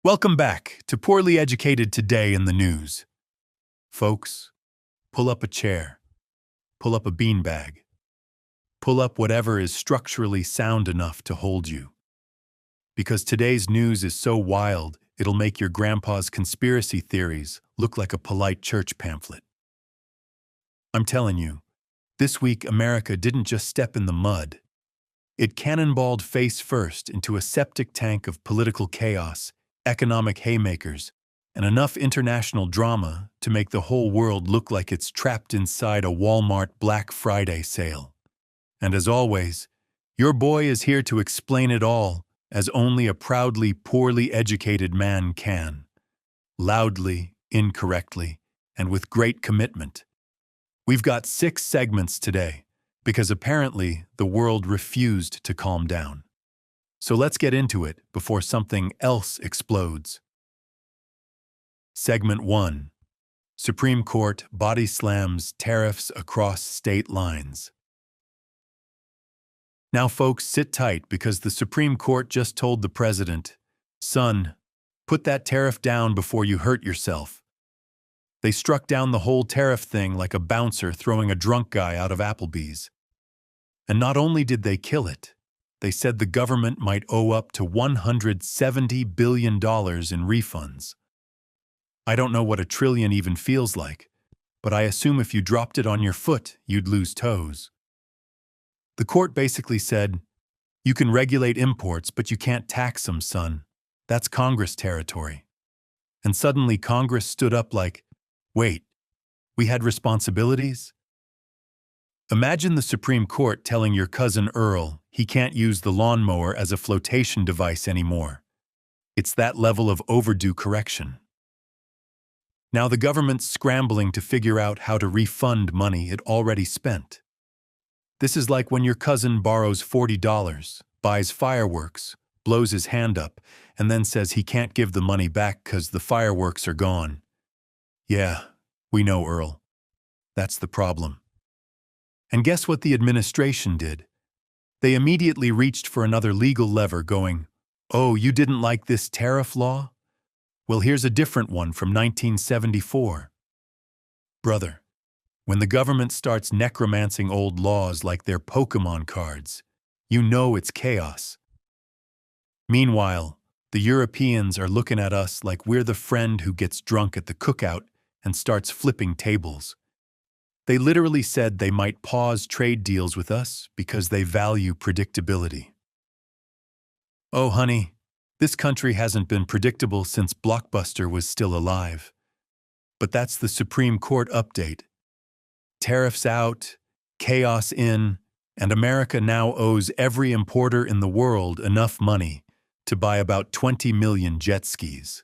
Welcome back to Poorly Educated Today in the News. Folks, pull up a chair, pull up a beanbag, pull up whatever is structurally sound enough to hold you. Because today's news is so wild, it'll make your grandpa's conspiracy theories look like a polite church pamphlet. I'm telling you, this week America didn't just step in the mud. It cannonballed face first into a septic tank of political chaos, economic haymakers, and enough international drama to make the whole world look like it's trapped inside a Walmart Black Friday sale. And as always, your boy is here to explain it all as only a proudly poorly educated man can. Loudly, incorrectly, and with great commitment. We've got 6 segments today, because apparently the world refused to calm down. So let's get into it before something else explodes. Segment 1. Supreme Court body slams tariffs across state lines. Now folks, sit tight because the Supreme Court just told the president, "Son, put that tariff down before you hurt yourself." They struck down the whole tariff thing like a bouncer throwing a drunk guy out of Applebee's. And not only did they kill it, they said the government might owe up to $170 billion in refunds. I don't know what a trillion even feels like, but I assume if you dropped it on your foot, you'd lose toes. The court basically said, you can regulate imports, but you can't tax them, son. That's Congress territory. And suddenly Congress stood up like, wait, we had responsibilities? Imagine the Supreme Court telling your cousin Earl he can't use the lawnmower as a flotation device anymore. It's that level of overdue correction. Now the government's scrambling to figure out how to refund money it already spent. This is like when your cousin borrows $40, buys fireworks, blows his hand up, and then says he can't give the money back 'cause the fireworks are gone. Yeah, we know, Earl. That's the problem. And guess what the administration did? They immediately reached for another legal lever going, oh, you didn't like this tariff law? Well, here's a different one from 1974. Brother, when the government starts necromancing old laws like they're Pokemon cards, you know it's chaos. Meanwhile, the Europeans are looking at us like we're the friend who gets drunk at the cookout and starts flipping tables. They literally said they might pause trade deals with us because they value predictability. Oh, honey, this country hasn't been predictable since Blockbuster was still alive. But that's the Supreme Court update. Tariffs out, chaos in, and America now owes every importer in the world enough money to buy about 20 million jet skis.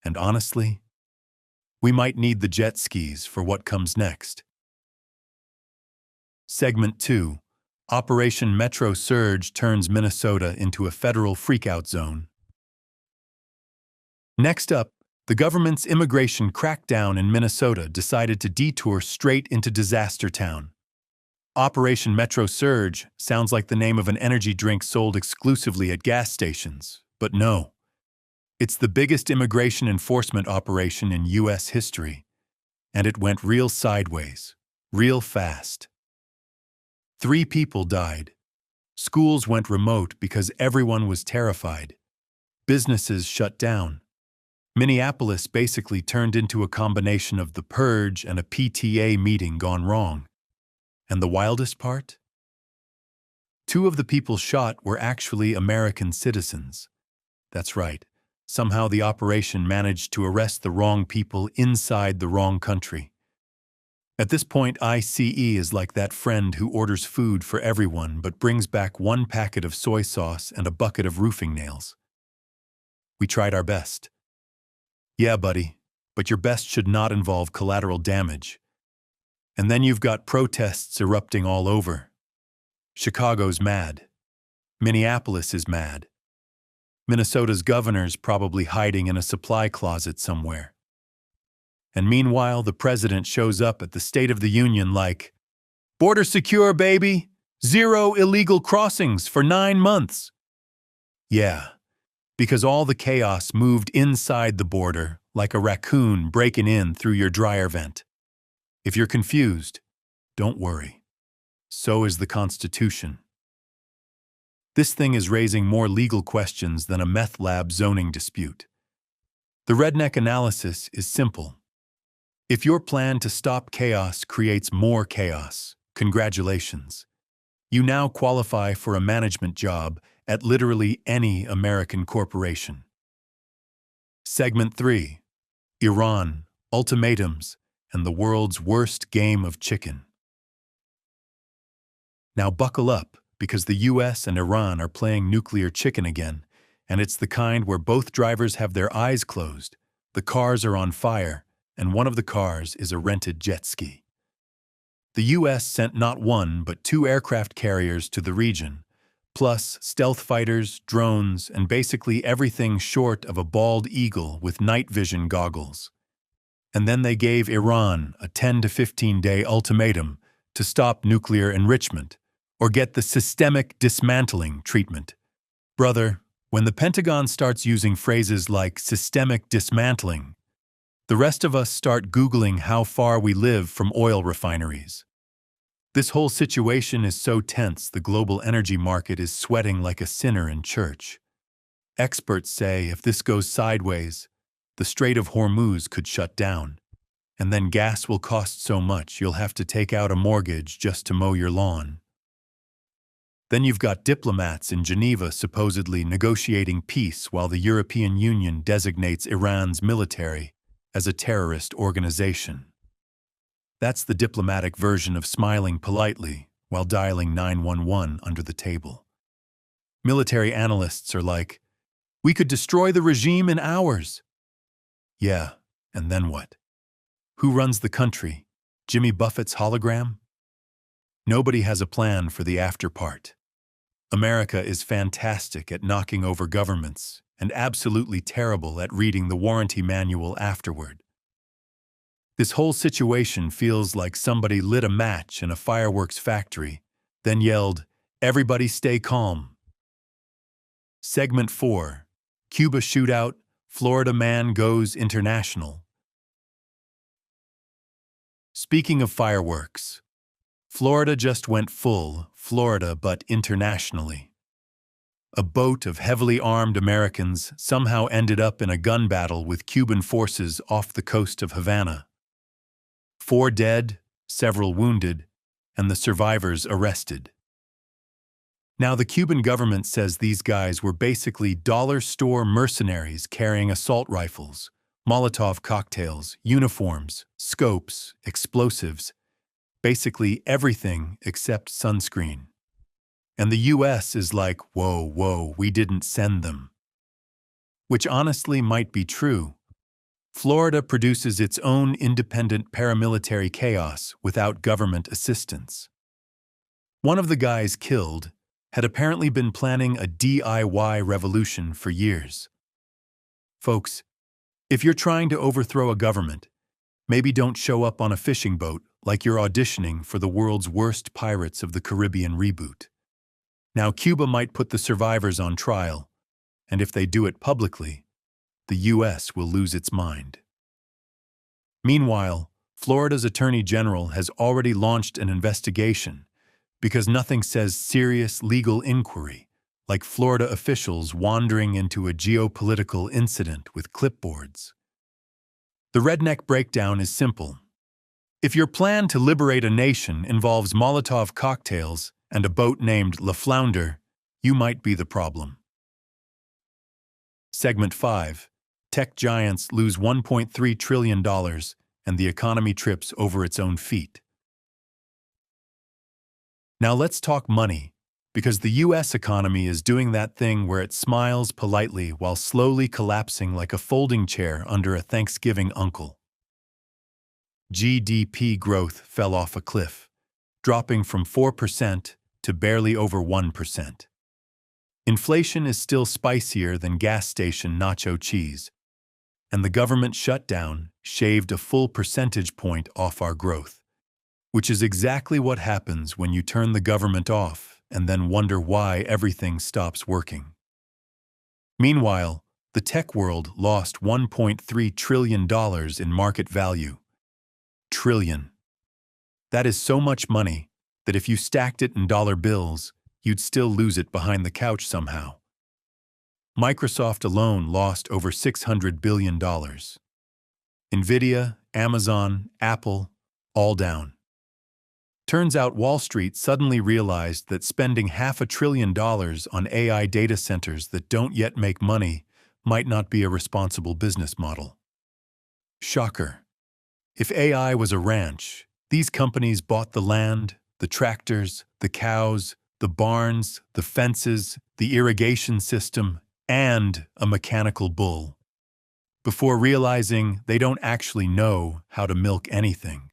And honestly, we might need the jet skis for what comes next. Segment 2. Operation Metro Surge turns Minnesota into a federal freakout zone. Next up, the government's immigration crackdown in Minnesota decided to detour straight into disaster town. Operation Metro Surge sounds like the name of an energy drink sold exclusively at gas stations, but no. It's the biggest immigration enforcement operation in U.S. history, and it went real sideways, real fast. 3 people died. Schools went remote because everyone was terrified. Businesses shut down. Minneapolis basically turned into a combination of the purge and a PTA meeting gone wrong. And the wildest part? 2 of the people shot were actually American citizens. That's right. Somehow the operation managed to arrest the wrong people inside the wrong country. At this point, ICE is like that friend who orders food for everyone but brings back 1 packet of soy sauce and a bucket of roofing nails. We tried our best. Yeah, buddy, but your best should not involve collateral damage. And then you've got protests erupting all over. Chicago's mad. Minneapolis is mad. Minnesota's governor's probably hiding in a supply closet somewhere. And meanwhile, the president shows up at the State of the Union like, "Border secure, baby! 0 illegal crossings for 9 months." Yeah, Because all the chaos moved inside the border like a raccoon breaking in through your dryer vent. If you're confused, don't worry. So is the Constitution. This thing is raising more legal questions than a meth lab zoning dispute. The redneck analysis is simple. If your plan to stop chaos creates more chaos, congratulations. You now qualify for a management job at literally any American corporation. Segment 3. Iran, ultimatums, and the world's worst game of chicken. Now buckle up, because the US and Iran are playing nuclear chicken again, and it's the kind where both drivers have their eyes closed, the cars are on fire, and one of the cars is a rented jet ski. The US sent not one but 2 aircraft carriers to the region, plus stealth fighters, drones, and basically everything short of a bald eagle with night vision goggles. And then they gave Iran a 10 to 15-day ultimatum to stop nuclear enrichment or get the systemic dismantling treatment. Brother, when the Pentagon starts using phrases like systemic dismantling, the rest of us start Googling how far we live from oil refineries. This whole situation is so tense the global energy market is sweating like a sinner in church. Experts say if this goes sideways, the Strait of Hormuz could shut down, and then gas will cost so much you'll have to take out a mortgage just to mow your lawn. Then you've got diplomats in Geneva supposedly negotiating peace while the European Union designates Iran's military as a terrorist organization. That's the diplomatic version of smiling politely while dialing 911 under the table. Military analysts are like, "We could destroy the regime in hours." Yeah, and then what? Who runs the country? Jimmy Buffett's hologram? Nobody has a plan for the after part. America is fantastic at knocking over governments and absolutely terrible at reading the warranty manual afterward. This whole situation feels like somebody lit a match in a fireworks factory, then yelled, "Everybody stay calm." Segment 4. Cuba shootout, Florida man goes international. Speaking of fireworks, Florida just went full Florida but internationally. A boat of heavily armed Americans somehow ended up in a gun battle with Cuban forces off the coast of Havana. 4 dead, several wounded, and the survivors arrested. Now the Cuban government says these guys were basically dollar store mercenaries carrying assault rifles, Molotov cocktails, uniforms, scopes, explosives, basically everything except sunscreen. And the US is like, whoa, we didn't send them. Which honestly might be true. Florida produces its own independent paramilitary chaos without government assistance. One of the guys killed had apparently been planning a DIY revolution for years. Folks, if you're trying to overthrow a government, maybe don't show up on a fishing boat like you're auditioning for the world's worst Pirates of the Caribbean reboot. Now, Cuba might put the survivors on trial, and if they do it publicly, the US will lose its mind. Meanwhile, Florida's Attorney General has already launched an investigation because nothing says serious legal inquiry like Florida officials wandering into a geopolitical incident with clipboards. The redneck breakdown is simple. If your plan to liberate a nation involves Molotov cocktails and a boat named La Flounder, you might be the problem. Segment 5. Tech giants lose $1.3 trillion and the economy trips over its own feet. Now let's talk money, because the US economy is doing that thing where it smiles politely while slowly collapsing like a folding chair under a Thanksgiving uncle. GDP growth fell off a cliff, dropping from 4% to barely over 1%. Inflation is still spicier than gas station nacho cheese, and the government shutdown shaved a full percentage point off our growth, which is exactly what happens when you turn the government off and then wonder why everything stops working. Meanwhile, the tech world lost $1.3 trillion in market value. Trillion. That is so much money that if you stacked it in dollar bills, you'd still lose it behind the couch somehow. Microsoft alone lost over $600 billion. Nvidia, Amazon, Apple, all down. Turns out Wall Street suddenly realized that spending $500 billion on AI data centers that don't yet make money might not be a responsible business model. Shocker. If AI was a ranch, these companies bought the land, the tractors, the cows, the barns, the fences, the irrigation system, and a mechanical bull, before realizing they don't actually know how to milk anything.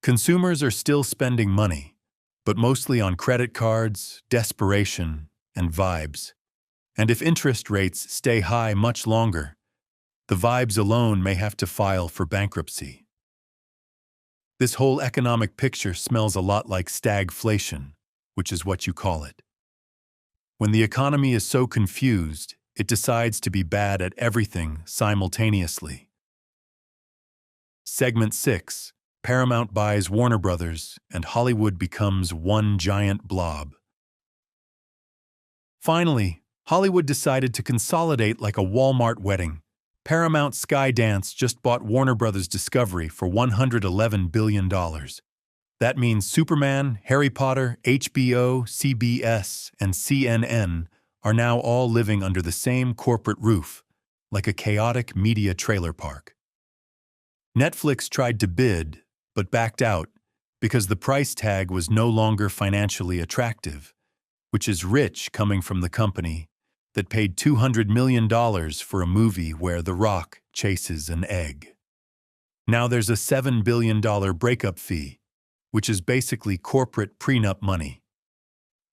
Consumers are still spending money, but mostly on credit cards, desperation, and vibes. And if interest rates stay high much longer, the vibes alone may have to file for bankruptcy. This whole economic picture smells a lot like stagflation, which is what you call it. When the economy is so confused, it decides to be bad at everything simultaneously. Segment 6. Paramount buys Warner Brothers, and Hollywood becomes one giant blob. Finally, Hollywood decided to consolidate like a Walmart wedding. Paramount Skydance just bought Warner Brothers Discovery for $111 billion. That means Superman, Harry Potter, HBO, CBS, and CNN are now all living under the same corporate roof, like a chaotic media trailer park. Netflix tried to bid, but backed out because the price tag was no longer financially attractive, which is rich coming from the company that paid $200 million for a movie where The Rock chases an egg. Now there's a $7 billion breakup fee, which is basically corporate prenup money.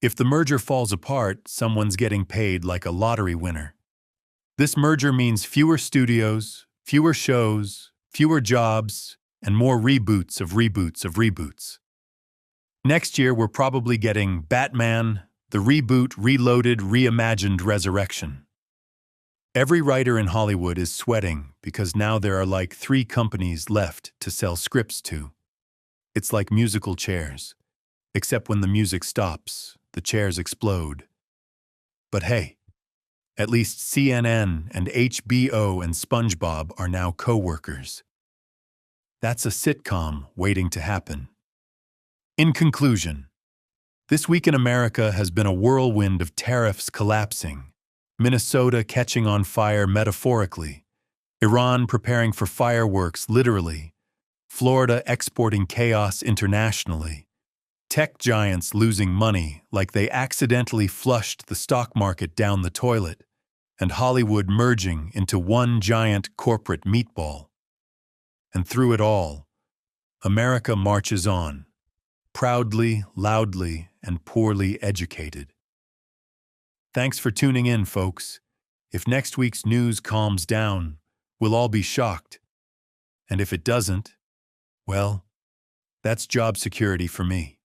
If the merger falls apart, someone's getting paid like a lottery winner. This merger means fewer studios, fewer shows, fewer jobs, and more reboots of reboots of reboots. Next year, we're probably getting Batman, the reboot, reloaded, reimagined resurrection. Every writer in Hollywood is sweating because now there are like 3 companies left to sell scripts to. It's like musical chairs, except when the music stops, the chairs explode. But hey, at least CNN and HBO and SpongeBob are now co-workers. That's a sitcom waiting to happen. In conclusion, this week in America has been a whirlwind of tariffs collapsing, Minnesota catching on fire metaphorically, Iran preparing for fireworks literally, Florida exporting chaos internationally, tech giants losing money like they accidentally flushed the stock market down the toilet, and Hollywood merging into one giant corporate meatball. And through it all, America marches on, proudly, loudly, and poorly educated. Thanks for tuning in, folks. If next week's news calms down, we'll all be shocked. And if it doesn't, well, that's job security for me.